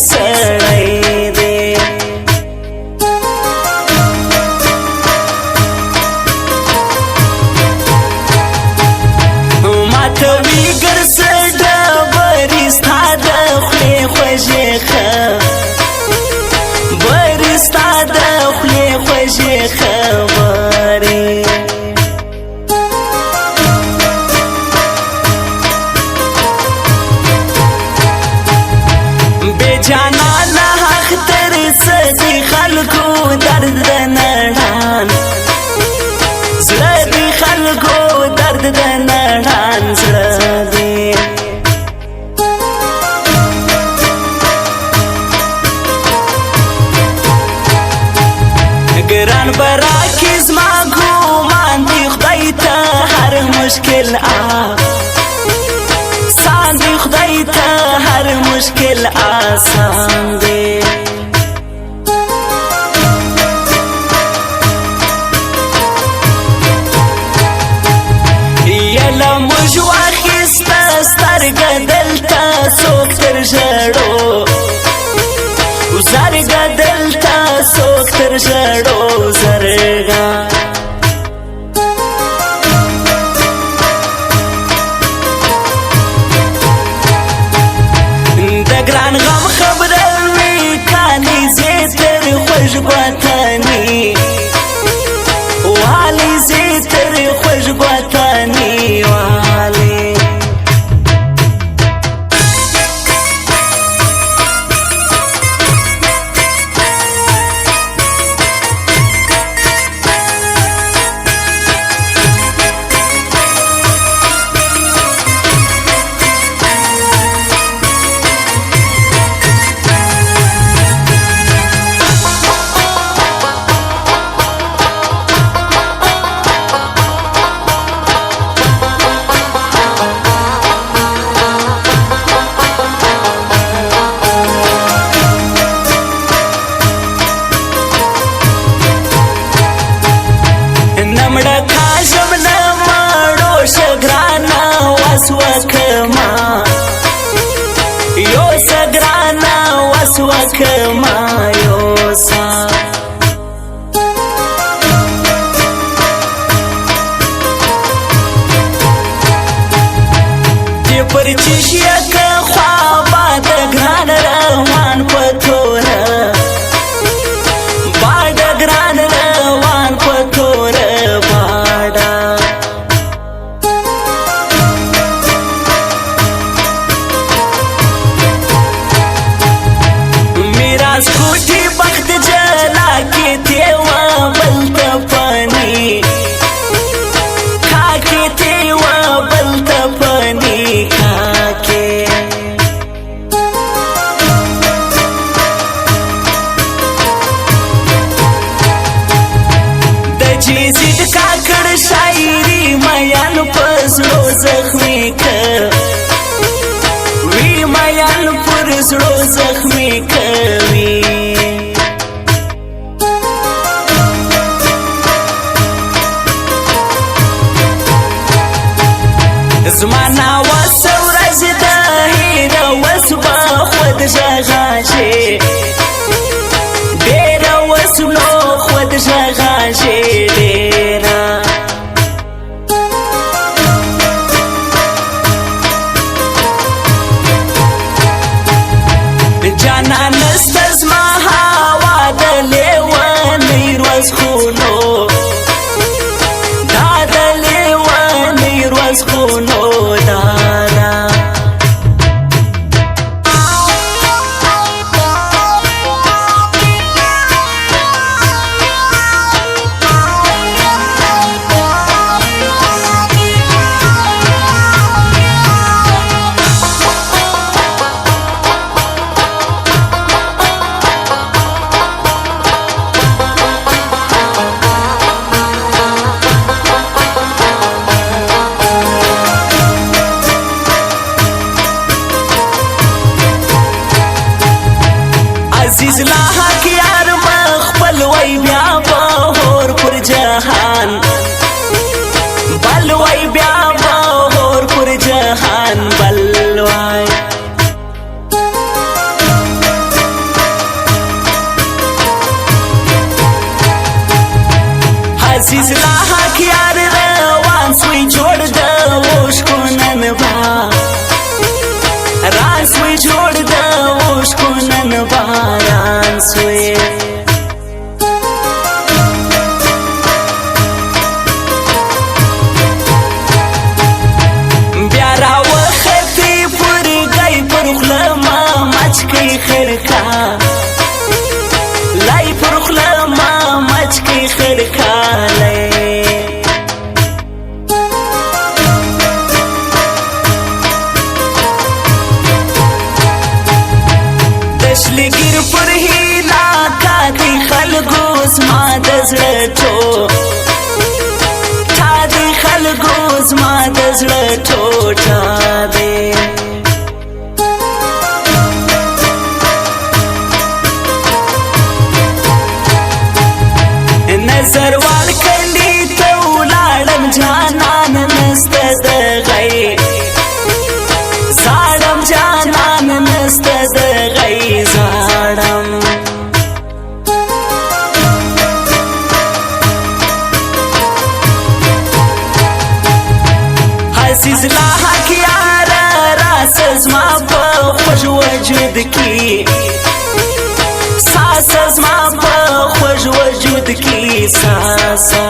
سړی دی ماته وی ګرځه ډبرې ستا د خولې خوږې خبرې ستا د خولې خوږې خبرې جانا لا حق تر سدي خلقو درد د نړان زړه دي خلقو درد د نړان زړه دي ګران براکي زما ګومان دي خدای ته هر مشکل آسان دی خدای ته هر مشکل آسان دی یلا موږ واخیسته سترګه دلته څوک تر ژړو زرګه دلته څوک تر ژړو زرګه ګران غم خبره وی کالی زیتر خوش وطنی والی زیتر خوش وطنی والی وکما یو سګرانا واس وکما یو سا دې پر چشیا کا خوابا د ګران روان پتوره باډ ګران روان پتوره باډا سکوټي بخت جلا کې تیوا بلت پانی کاکي تیوا بلت پانی کاکي د جیزید کاکړ شاعري میان پسلو زخمي کړ وی میان پر زړه زخمي کوي عزیز لا حق یار روان سوی جوړ د اوښکو نن باران سوی جوړ د اوښکو نن باران سوی بیا راوختې پر ګی پر خوله ما مچکۍ خړکا لای پر خوله ما مچکۍ خړکا دشلګیر پر هیلا کاتی خلګو زما د زړه ټوټه دی خلګو زما د زړه ټوټه دی نظر وال کلی ته ولاړم جانان نسته د غی زاړم جانان نسته د غی زاړم عزیز لا حق یار راس زما په خوږ وجود کې ساس زما په خوږ وجود کې ساسا